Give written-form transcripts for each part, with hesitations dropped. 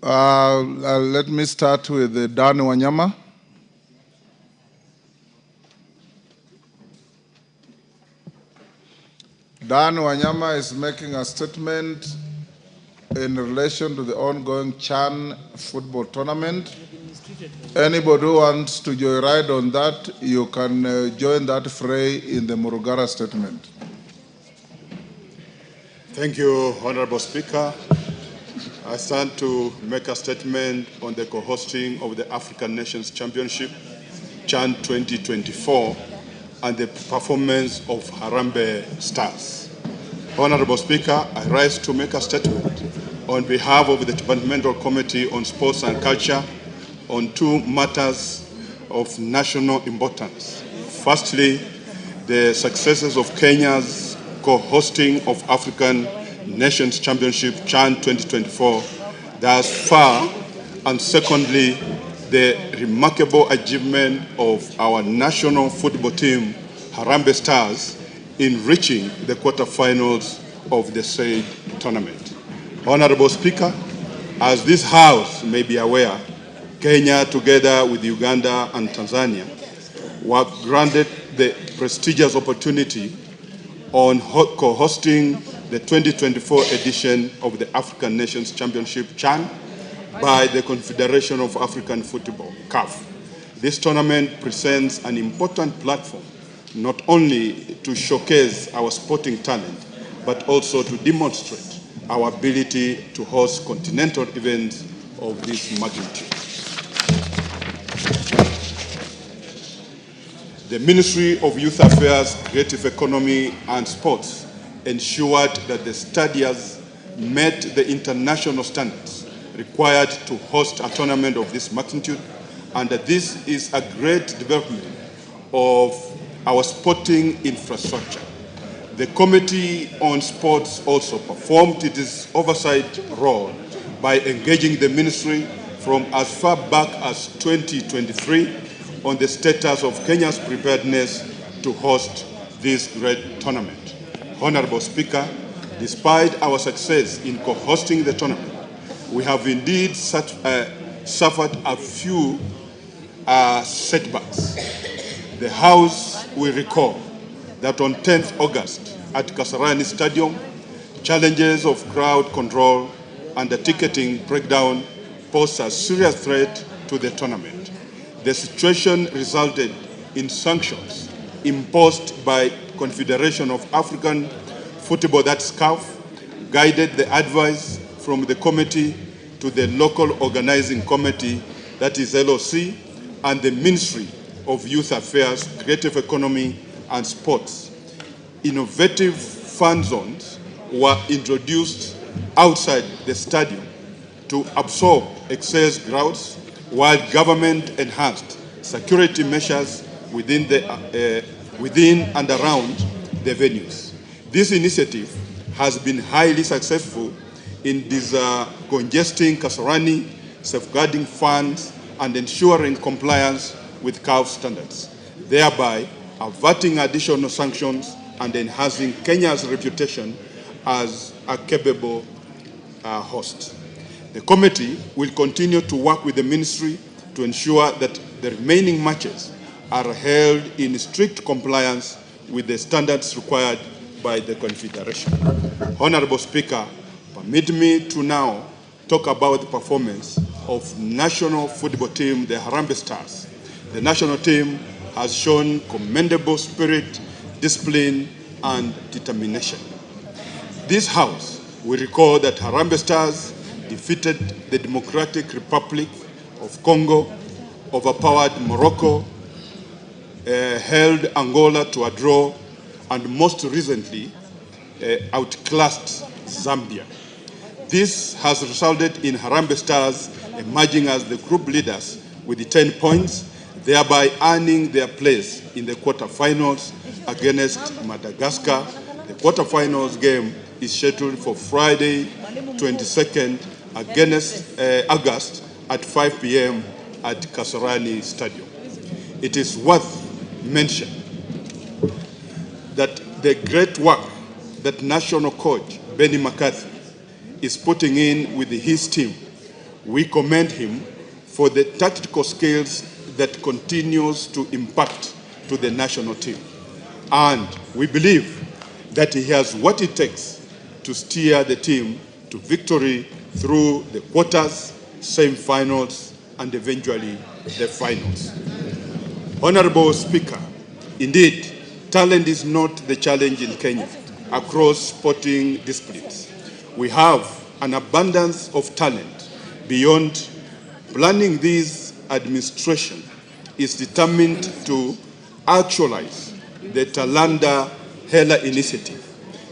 Let me start with Dan Wanyama. Dan Wanyama is making a statement in relation to the ongoing CHAN football tournament. Anybody who wants to joyride on that, you can join that fray in the Murugara statement. Thank you, Honorable Speaker. I stand to make a statement on the co-hosting of the African Nations Championship, CHAN 2024, and the performance of Harambee Stars. Honorable Speaker, I rise to make a statement on behalf of the Departmental Committee on Sports and Culture on two matters of national importance. Firstly, the successes of Kenya's co-hosting of African Nations Championship CHAN 2024 thus far, and secondly, the remarkable achievement of our national football team, Harambee Stars, in reaching the quarterfinals of the said tournament. Honorable Speaker, as this House may be aware, Kenya, together with Uganda and Tanzania, were granted the prestigious opportunity on co-hosting the 2024 edition of the African Nations Championship CHAN by the Confederation of African Football, CAF. This tournament presents an important platform not only to showcase our sporting talent, but also to demonstrate our ability to host continental events of this magnitude. The Ministry of Youth Affairs, Creative Economy and Sports ensured that the stadiums met the international standards required to host a tournament of this magnitude, and that this is a great development of our sporting infrastructure. The Committee on Sports also performed its oversight role by engaging the ministry from as far back as 2023 on the status of Kenya's preparedness to host this great tournament. Honorable Speaker, despite our success in co-hosting the tournament, we have indeed suffered a few setbacks. The House will recall that on 10th August at Kasarani Stadium, challenges of crowd control and the ticketing breakdown posed a serious threat to the tournament. The situation resulted in sanctions imposed by Confederation of African Football, that's CAF, guided the advice from the committee to the local organizing committee, that is LOC, and the Ministry of Youth Affairs, Creative Economy and Sports. Innovative fan zones were introduced outside the stadium to absorb excess crowds, while government enhanced security measures within and around the venues. This initiative has been highly successful in congesting Kasarani, safeguarding funds, and ensuring compliance with CAF standards, thereby averting additional sanctions and enhancing Kenya's reputation as a capable host. The committee will continue to work with the ministry to ensure that the remaining matches are held in strict compliance with the standards required by the Confederation. Honorable Speaker, permit me to now talk about the performance of national football team, the Harambee Stars. The national team has shown commendable spirit, discipline, and determination. This House will recall that Harambee Stars defeated the Democratic Republic of Congo, overpowered Morocco, held Angola to a draw, and most recently outclassed Zambia. This has resulted in Harambee Stars emerging as the group leaders with the 10 points, thereby earning their place in the quarterfinals against Madagascar. The quarterfinals game is scheduled for Friday, 22nd against August at 5 p.m. at Kasarani Stadium. It is worth mentioning that the great work that national coach Benny McCarthy is putting in with his team We commend him for the tactical skills that continues to impact to the national team. And we believe that he has what it takes to steer the team to victory through the quarters, semi-finals, and eventually the finals. Honorable Speaker, indeed, talent is not the challenge in Kenya across sporting disciplines. We have an abundance of talent beyond planning. This administration is determined to actualize the Talanta Hela initiative.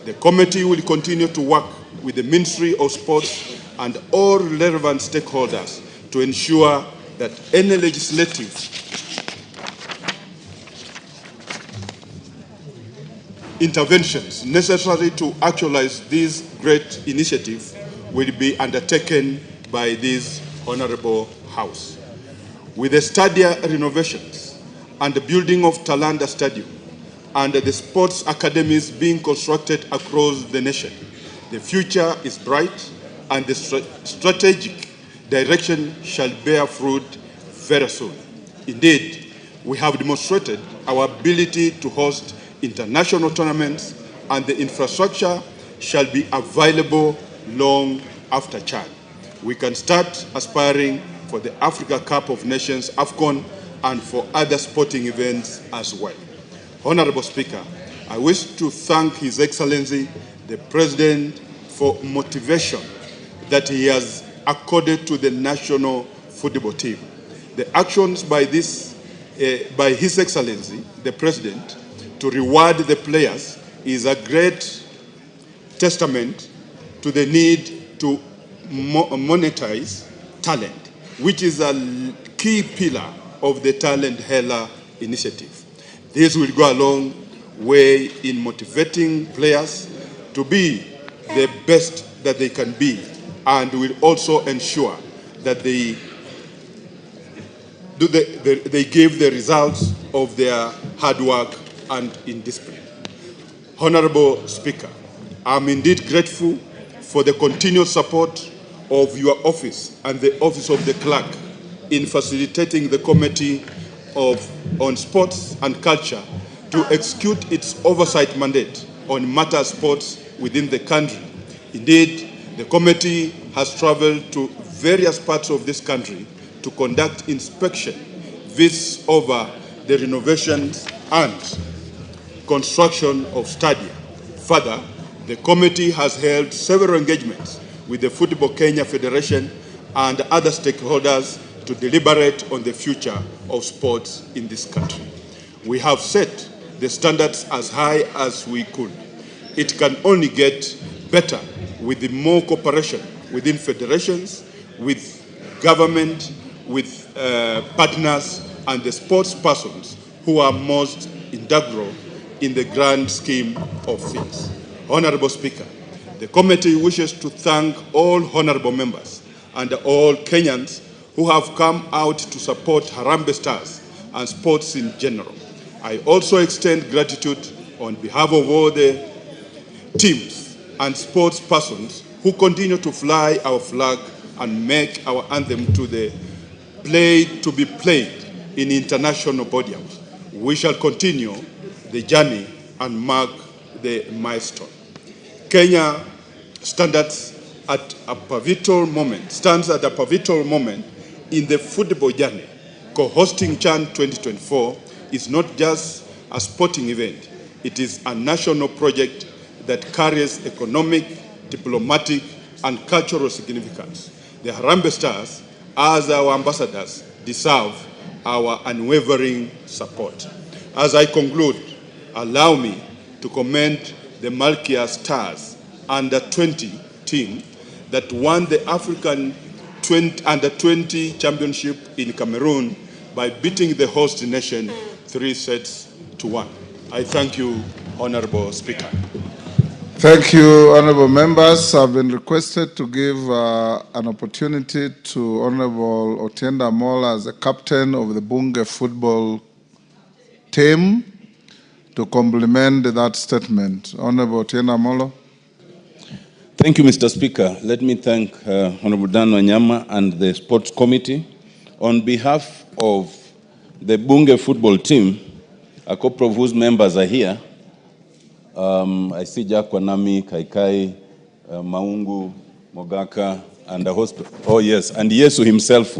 The committee will continue to work with the Ministry of Sports and all relevant stakeholders to ensure that any legislative interventions necessary to actualize this great initiative will be undertaken by this Honorable House. With the stadium renovations and the building of Talanta Stadium and the sports academies being constructed across the nation, the future is bright and the strategic direction shall bear fruit very soon. Indeed, we have demonstrated our ability to host international tournaments, and the infrastructure shall be available long after Chad. We can start aspiring for the Africa Cup of Nations, AFCON, and for other sporting events as well. Honorable Speaker, I wish to thank His Excellency, the President, for motivation that he has accorded to the national football team. The actions by His Excellency, the President, to reward the players is a great testament to the need to monetize talent, which is a key pillar of the Talent Hela initiative. This will go a long way in motivating players to be the best that they can be, and will also ensure that they give the results of their hard work and in discipline. Honorable Speaker, I'm indeed grateful for the continued support of your office and the office of the clerk in facilitating the Committee on Sports and Culture to execute its oversight mandate on matters sports within the country. Indeed, the committee has traveled to various parts of this country to conduct inspection visits over the renovations and construction of stadia. Further, the committee has held several engagements with the Football Kenya Federation and other stakeholders to deliberate on the future of sports in this country. We have set the standards as high as we could. It can only get better with the more cooperation within federations, with government, with partners, and the sports persons who are most integral in the grand scheme of things. Honorable Speaker, the committee wishes to thank all honorable members and all Kenyans who have come out to support Harambee Stars and sports in general. I also extend gratitude on behalf of all the teams and sports persons who continue to fly our flag and make our anthem to be played in international podiums. We shall continue the journey and mark the milestone. Kenya stands at a pivotal moment in the football journey. Co-hosting CHAN 2024 is not just a sporting event. It is a national project that carries economic, diplomatic, and cultural significance. The Harambee Stars, as our ambassadors, deserve our unwavering support. As I conclude, allow me to commend the Malkia Stars under-20 team that won the African under-20 championship in Cameroon by beating the host nation 3-1. I thank you, Honorable Speaker. Thank you, honorable members. I've been requested to give an opportunity to Honorable Otienda Mola as the captain of the Bunge football team to complement that statement. Honorable Otienda Mola. Thank you, Mr. Speaker. Let me thank Honorable Dan Wanyama and the Sports Committee. On behalf of the Bunge football team, a couple of whose members are here, I see Jack Wanami, Kaikai, Maungu, Mogaka, and the host. Oh, yes, and Yesu himself.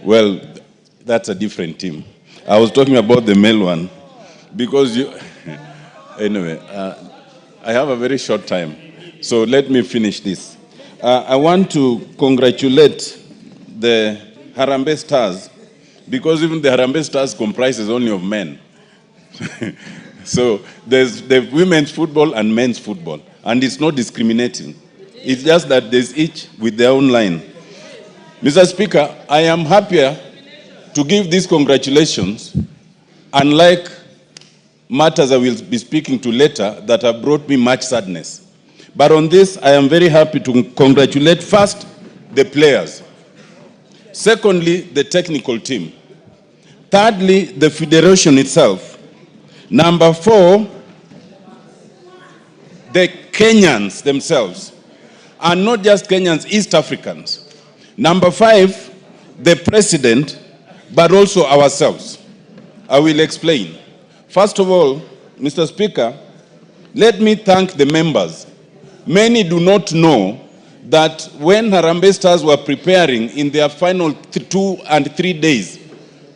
Well, that's a different team. I was talking about the male one because you. Anyway, I have a very short time, so let me finish this. I want to congratulate the Harambee Stars because even the Harambee Stars comprises only of men. So there's the women's football and men's football, and it's not discriminating. It's just that there's each with their own line. Mr. Speaker, I am happier to give these congratulations, unlike matters I will be speaking to later that have brought me much sadness. But on this, I am very happy to congratulate first the players. Secondly, the technical team. Thirdly, the federation itself. Number 4, the Kenyans themselves. And not just Kenyans, East Africans. Number 5, the president, but also ourselves. I will explain. First of all, Mr. Speaker, let me thank the members. Many do not know that when Harambee Stars were preparing in their final 2 and 3 days,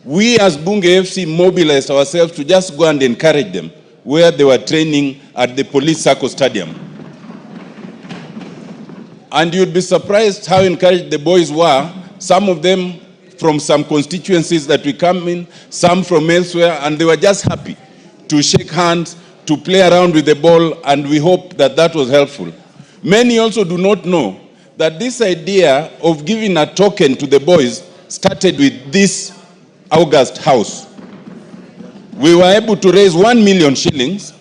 we as Bunge FC mobilized ourselves to just go and encourage them where they were training at the Police Circle Stadium. And you'd be surprised how encouraged the boys were, some of them from some constituencies that we come in, some from elsewhere, and they were just happy to shake hands, to play around with the ball, and we hope that that was helpful. Many also do not know that this idea of giving a token to the boys started with this August house. We were able to raise 1 million shillings,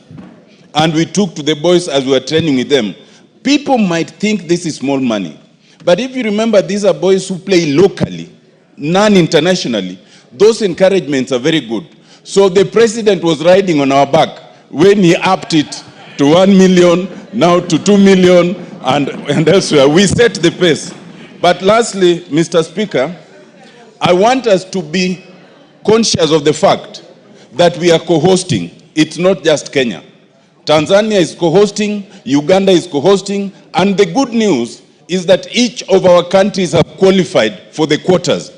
and we took to the boys as we were training with them. People might think this is small money, but if you remember, these are boys who play locally, none internationally. Those encouragements are very good. So the president was riding on our back when he upped it to 1 million, now to 2 million, and elsewhere. We set the pace. But lastly, Mr. Speaker, I want us to be conscious of the fact that we are co-hosting. It's not just Kenya. Tanzania is co-hosting, Uganda is co-hosting, and the good news is that each of our countries have qualified for the quarters.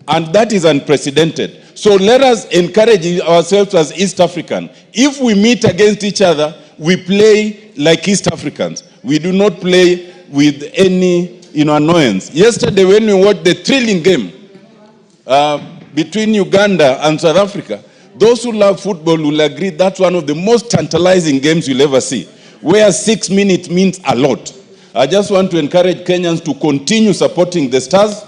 And that is unprecedented. So let us encourage ourselves as East African. If we meet against each other, we play like East Africans. We do not play with any annoyance. Yesterday when we watched the thrilling game between Uganda and South Africa, those who love football will agree that's one of the most tantalizing games you'll ever see, where 6 minutes means a lot. I just want to encourage Kenyans to continue supporting the Stars.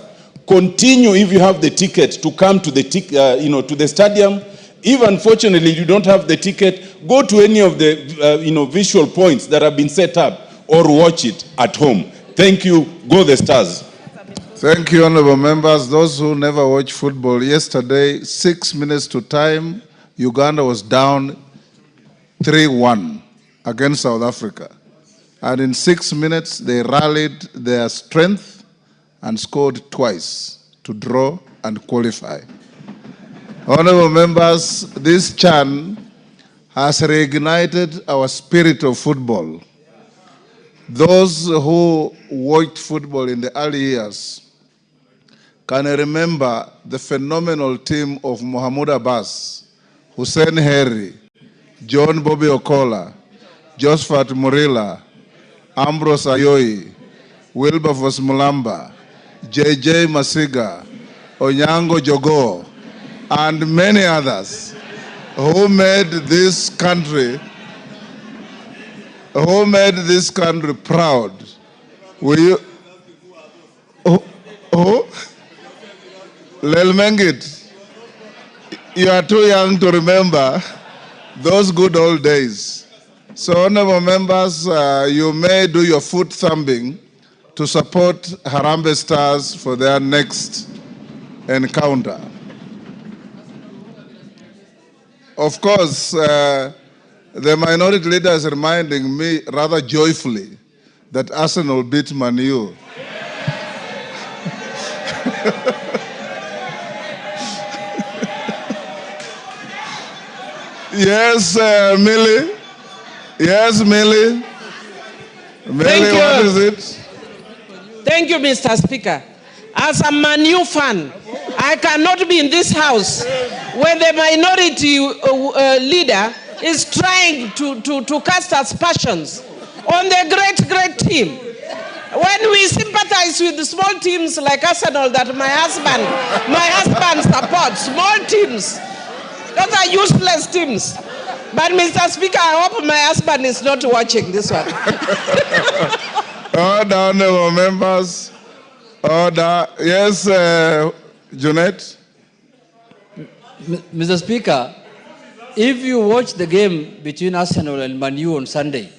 Continue, if you have the ticket, to come to the to the stadium. If unfortunately you don't have the ticket, go to any of the visual points that have been set up, or watch it at home. Thank you. Go the Stars. Thank you, honorable members. Those who never watch football, yesterday, 6 minutes to time, Uganda was down 3-1 against South Africa. And in 6 minutes, they rallied their strength and scored twice to draw and qualify. Honorable members, this CHAN has reignited our spirit of football. Those who watched football in the early years can remember the phenomenal team of Mohamed Abbas, Hussein Harry, John Bobby Okola, Josephat Murila, Ambrose Ayoyi, Wilberforce Mulamba, JJ Masiga, Onyango Jogo, and many others who made this country proud. Will you? Oh? Lelmengit, you are too young to remember those good old days. So, honorable members, you may do your foot thumping to support Harambee Stars for their next encounter. Of course, The minority leader is reminding me rather joyfully that Arsenal beat Man U. Yes, Millie. Yes, Millie. Millie, what is it? Thank you, Mr. Speaker. As a Man U fan, I cannot be in this house where the minority leader is trying to cast aspersions on the great team. When we sympathize with the small teams like Arsenal that my husband supports, small teams, those are useless teams. But Mr. Speaker, I hope my husband is not watching this one. Order, honorable members. Order. Yes, Junet. Mr. Speaker, if you watch the game between Arsenal and Man U on Sunday,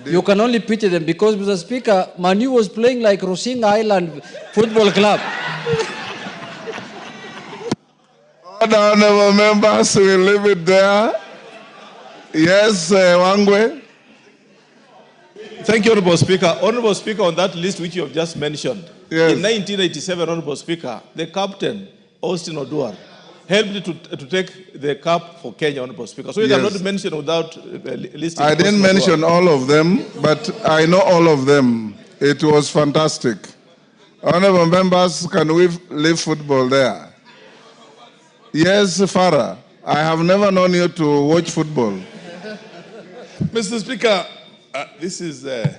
you can only pity them because, Mr. Speaker, Man U was playing like Rosing Island Football Club. Order, honorable members, we'll leave it there. Yes, Wangwe. Thank you, Honorable Speaker. Honorable Speaker, on that list which you have just mentioned, yes. In 1987, Honorable Speaker, the captain, Austin Oduor, helped to take the cup for Kenya, Honorable Speaker. So you Yes. cannot mention without listing. I didn't mention all of them, but I know all of them. It was fantastic. Honorable members, can we leave football there? Yes, Farah. I have never known you to watch football. Mr. Speaker, this is an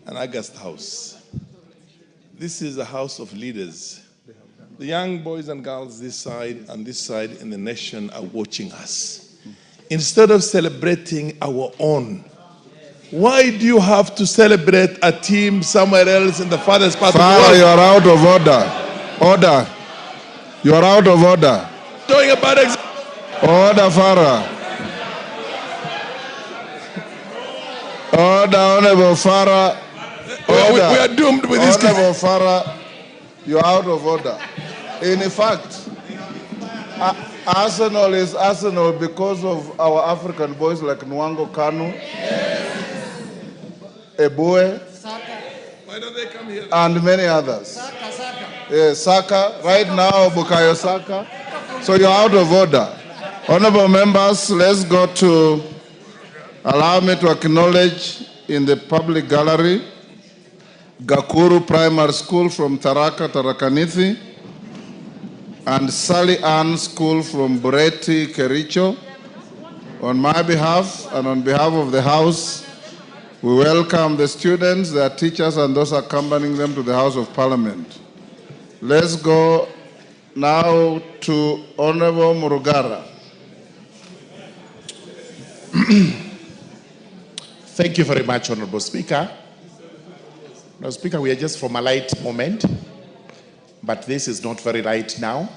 August house. This is a house of leaders. The young boys and girls this side and this side in the nation are watching us. Instead of celebrating our own, why do you have to celebrate a team somewhere else in the farthest part of the Farah, world? you are out of order. Order. You are out of order. Talking about Order, Farah. Order, Honorable Farah. we are doomed with this. Honorable Farah, you're out of order. In fact, Arsenal is Arsenal because of our African boys like Nwango Kanu, Ebue, Why don't they come here? and many others. Yes, Saka, right now, Bukayo Saka. So you're out of order. Honorable members, let's go to, allow me to acknowledge in the public gallery, Gakuru Primary School from Tarakanithi, and Sally Ann School from Bureti, Kericho. On my behalf and on behalf of the House, we welcome the students, their teachers, and those accompanying them to the House of Parliament. Let's go now to Honorable Murugara. Thank you very much, Honorable Speaker. Honorable Speaker, we are just from a light moment, but this is not very light now.